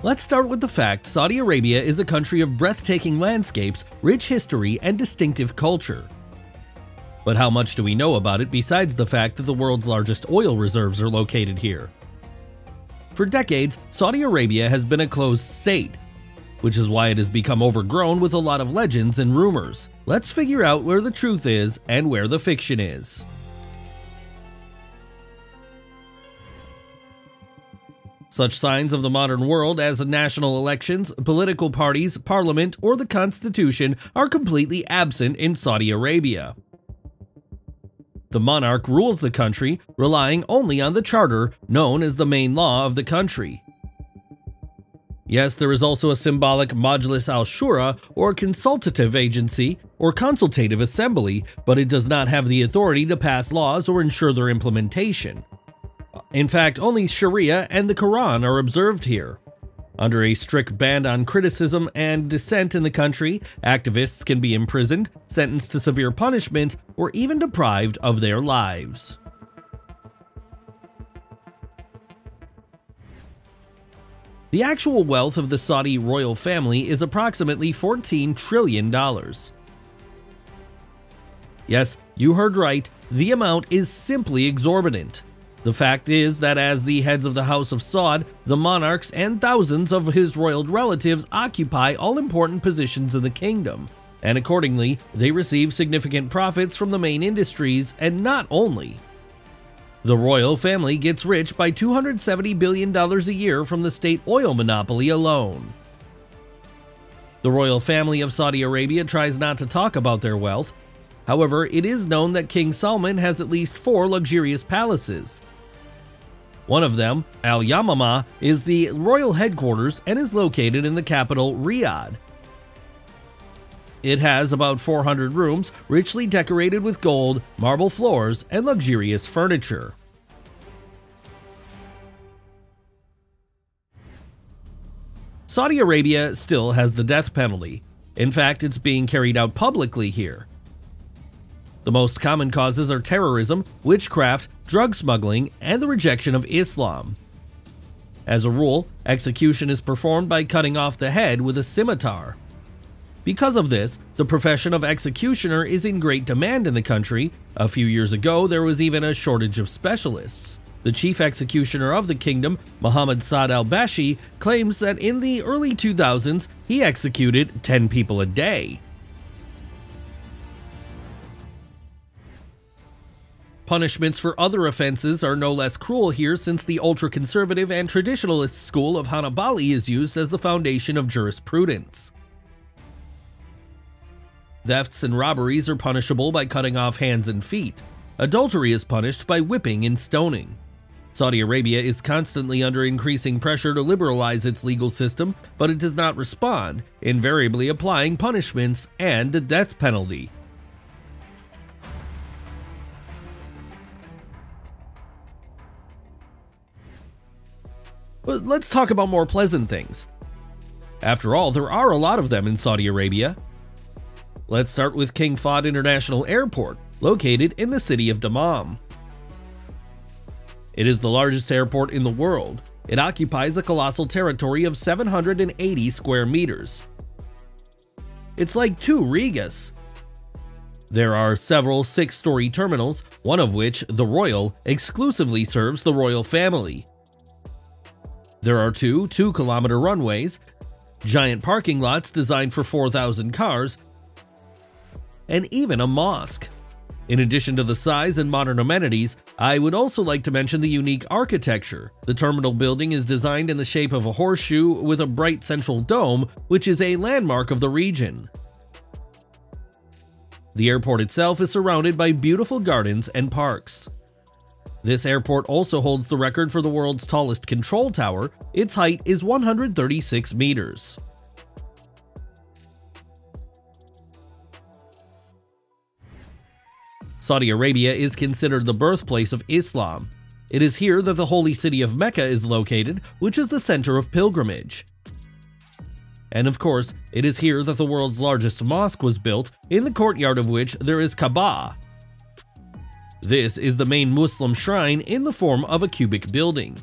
Let's start with the fact Saudi Arabia is a country of breathtaking landscapes, rich history, and distinctive culture. But how much do we know about it besides the fact that the world's largest oil reserves are located here? For decades, Saudi Arabia has been a closed state, which is why it has become overgrown with a lot of legends and rumors. Let's figure out where the truth is and where the fiction is. Such signs of the modern world as national elections, political parties, parliament, or the constitution are completely absent in Saudi Arabia. The monarch rules the country, relying only on the charter, known as the main law of the country. Yes, there is also a symbolic Majlis al-Shura, or consultative agency, or consultative assembly, but it does not have the authority to pass laws or ensure their implementation. In fact, only Sharia and the Quran are observed here. Under a strict ban on criticism and dissent in the country, activists can be imprisoned, sentenced to severe punishment, or even deprived of their lives. The actual wealth of the Saudi royal family is approximately $14 trillion. Yes, you heard right, the amount is simply exorbitant. The fact is that as the heads of the House of Saud, the monarchs and thousands of his royal relatives occupy all important positions in the kingdom, and accordingly, they receive significant profits from the main industries, and not only. The royal family gets rich by $270 billion a year from the state oil monopoly alone. The royal family of Saudi Arabia tries not to talk about their wealth. However, it is known that King Salman has at least 4 luxurious palaces. One of them, Al Yamamah, is the royal headquarters and is located in the capital, Riyadh. It has about 400 rooms, richly decorated with gold, marble floors, and luxurious furniture. Saudi Arabia still has the death penalty. In fact, it's being carried out publicly here. The most common causes are terrorism, witchcraft, drug smuggling, and the rejection of Islam. As a rule, execution is performed by cutting off the head with a scimitar. Because of this, the profession of executioner is in great demand in the country. A few years ago, there was even a shortage of specialists. The chief executioner of the kingdom, Mohammed Saad al-Bashi, claims that in the early 2000s, he executed 10 people a day. Punishments for other offenses are no less cruel here, since the ultra-conservative and traditionalist school of Hanbali is used as the foundation of jurisprudence. Thefts and robberies are punishable by cutting off hands and feet. Adultery is punished by whipping and stoning. Saudi Arabia is constantly under increasing pressure to liberalize its legal system, but it does not respond, invariably applying punishments and the death penalty. But let's talk about more pleasant things. After all, there are a lot of them in Saudi Arabia. Let's start with King Fahd International Airport, located in the city of Dammam. It is the largest airport in the world. It occupies a colossal territory of 780 square meters. It's like 2 Rigas. There are several 6-story terminals, one of which, the Royal, exclusively serves the royal family. There are 2 2-kilometer runways, giant parking lots designed for 4,000 cars, and even a mosque. In addition to the size and modern amenities, I would also like to mention the unique architecture. The terminal building is designed in the shape of a horseshoe with a bright central dome, which is a landmark of the region. The airport itself is surrounded by beautiful gardens and parks. This airport also holds the record for the world's tallest control tower. Its height is 136 meters. Saudi Arabia is considered the birthplace of Islam. It is here that the holy city of Mecca is located, which is the center of pilgrimage. And of course, it is here that the world's largest mosque was built, in the courtyard of which there is Kaaba. This is the main Muslim shrine in the form of a cubic building.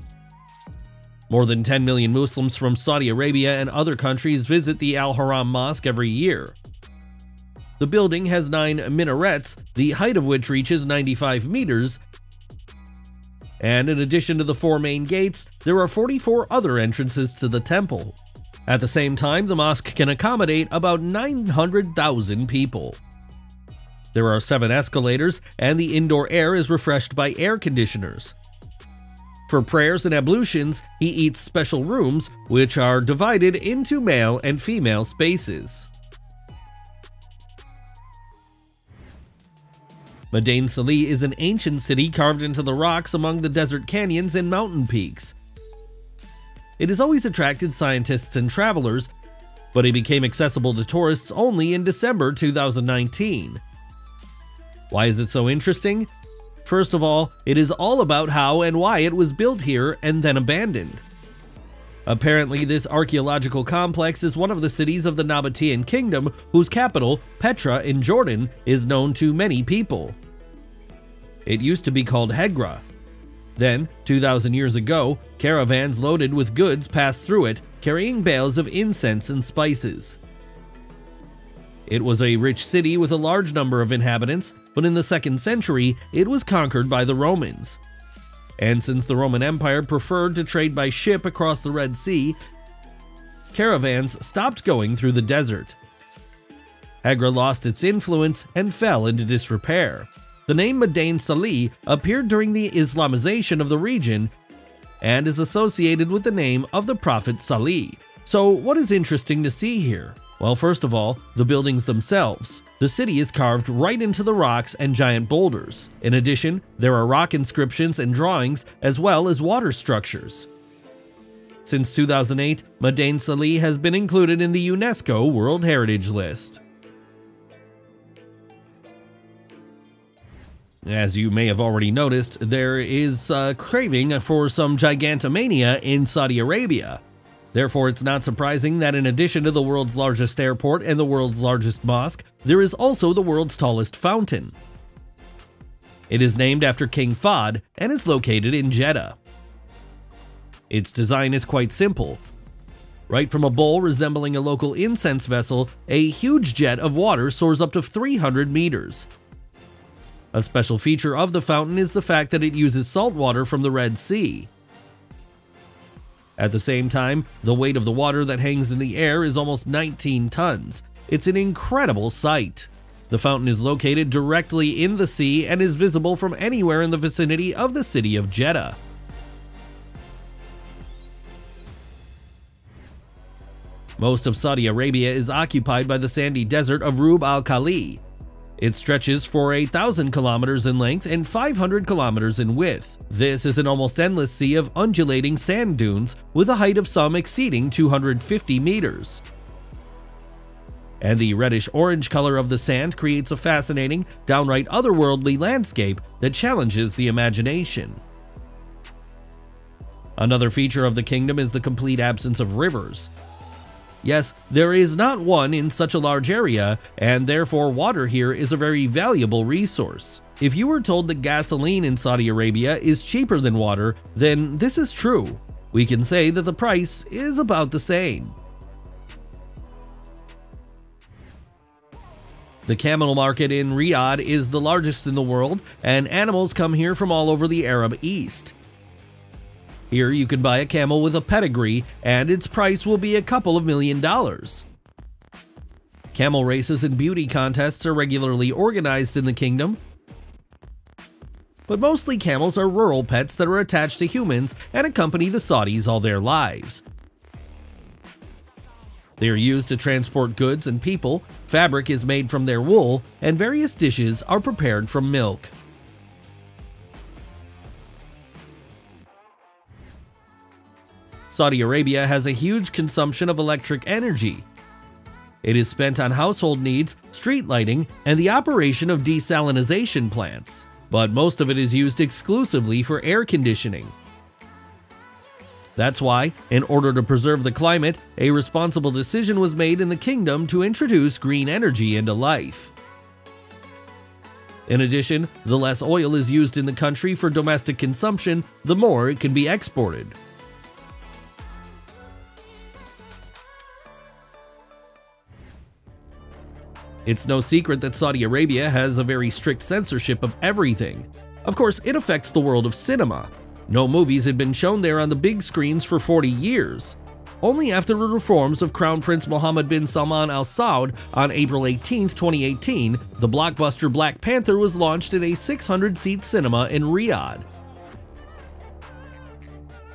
More than 10 million Muslims from Saudi Arabia and other countries visit the Al Haram Mosque every year. The building has 9 minarets, the height of which reaches 95 meters, and in addition to the 4 main gates, there are 44 other entrances to the temple. At the same time, the mosque can accommodate about 900,000 people. There are 7 escalators, and the indoor air is refreshed by air conditioners. For prayers and ablutions, he eats special rooms, which are divided into male and female spaces. Medan Salih is an ancient city carved into the rocks among the desert canyons and mountain peaks. It has always attracted scientists and travelers, but it became accessible to tourists only in December 2019. Why is it so interesting? First of all, it is all about how and why it was built here and then abandoned. Apparently, this archaeological complex is one of the cities of the Nabatean kingdom, whose capital, Petra in Jordan, is known to many people. It used to be called Hegra. Then, 2,000 years ago, caravans loaded with goods passed through it, carrying bales of incense and spices. It was a rich city with a large number of inhabitants, but in the 2nd century, it was conquered by the Romans. And since the Roman Empire preferred to trade by ship across the Red Sea, caravans stopped going through the desert. Hegra lost its influence and fell into disrepair. The name Medan Salih appeared during the Islamization of the region and is associated with the name of the Prophet Salih. So what is interesting to see here? Well, first of all, the buildings themselves. The city is carved right into the rocks and giant boulders. In addition, there are rock inscriptions and drawings as well as water structures. Since 2008, Medan Salih has been included in the UNESCO World Heritage List. As you may have already noticed, there is a craving for some gigantomania in Saudi Arabia. Therefore, it's not surprising that in addition to the world's largest airport and the world's largest mosque, there is also the world's tallest fountain. It is named after King Fahd and is located in Jeddah. Its design is quite simple. Right from a bowl resembling a local incense vessel, a huge jet of water soars up to 300 meters. A special feature of the fountain is the fact that it uses salt water from the Red Sea. At the same time, the weight of the water that hangs in the air is almost 19 tons. It's an incredible sight. The fountain is located directly in the sea and is visible from anywhere in the vicinity of the city of Jeddah. Most of Saudi Arabia is occupied by the sandy desert of Rub al-Khali. It stretches for 1,000 kilometers in length and 500 kilometers in width. This is an almost endless sea of undulating sand dunes with a height of some exceeding 250 meters. And the reddish-orange color of the sand creates a fascinating, downright otherworldly landscape that challenges the imagination. Another feature of the kingdom is the complete absence of rivers. Yes, there is not one in such a large area, and therefore water here is a very valuable resource. If you were told that gasoline in Saudi Arabia is cheaper than water, then this is true. We can say that the price is about the same. The Camel Market in Riyadh is the largest in the world, and animals come here from all over the Arab East. Here you can buy a camel with a pedigree, and its price will be a couple of $1 million. Camel races and beauty contests are regularly organized in the kingdom, but mostly camels are rural pets that are attached to humans and accompany the Saudis all their lives. They are used to transport goods and people, fabric is made from their wool, and various dishes are prepared from milk. Saudi Arabia has a huge consumption of electric energy. It is spent on household needs, street lighting, and the operation of desalination plants, but most of it is used exclusively for air conditioning. That's why, in order to preserve the climate, a responsible decision was made in the kingdom to introduce green energy into life. In addition, the less oil is used in the country for domestic consumption, the more it can be exported. It's no secret that Saudi Arabia has a very strict censorship of everything. Of course, it affects the world of cinema. No movies had been shown there on the big screens for 40 years. Only after the reforms of Crown Prince Mohammed bin Salman Al Saud on April 18, 2018, the blockbuster Black Panther was launched in a 600-seat cinema in Riyadh.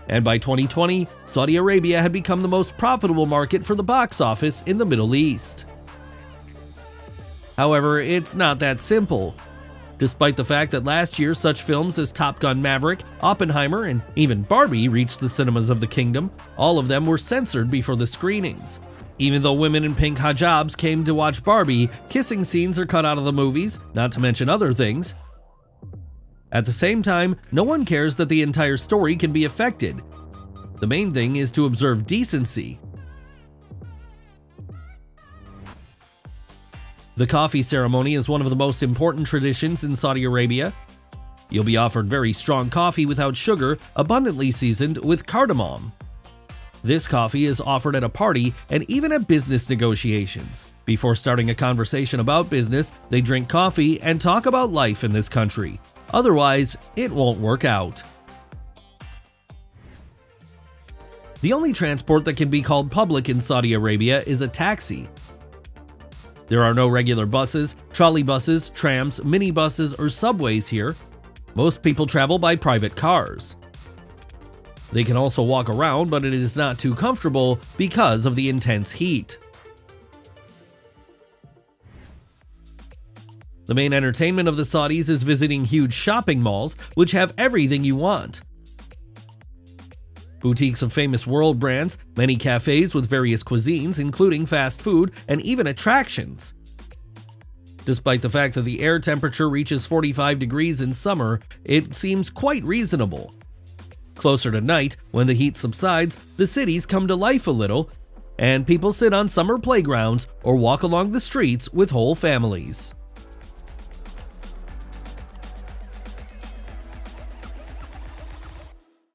And by 2020, Saudi Arabia had become the most profitable market for the box office in the Middle East. However, it's not that simple. Despite the fact that last year such films as Top Gun Maverick, Oppenheimer, and even Barbie reached the cinemas of the kingdom, all of them were censored before the screenings. Even though women in pink hijabs came to watch Barbie, kissing scenes are cut out of the movies, not to mention other things. At the same time, no one cares that the entire story can be affected. The main thing is to observe decency. The coffee ceremony is one of the most important traditions in Saudi Arabia. You'll be offered very strong coffee without sugar, abundantly seasoned with cardamom. This coffee is offered at a party and even at business negotiations. Before starting a conversation about business, they drink coffee and talk about life in this country. Otherwise, it won't work out. The only transport that can be called public in Saudi Arabia is a taxi. There are no regular buses, trolley buses, trams, minibuses, or subways here. Most people travel by private cars. They can also walk around, but it is not too comfortable because of the intense heat. The main entertainment of the Saudis is visiting huge shopping malls, which have everything you want. Boutiques of famous world brands, many cafes with various cuisines, including fast food, and even attractions. Despite the fact that the air temperature reaches 45 degrees in summer, it seems quite reasonable. Closer to night, when the heat subsides, the cities come to life a little, and people sit on summer playgrounds or walk along the streets with whole families.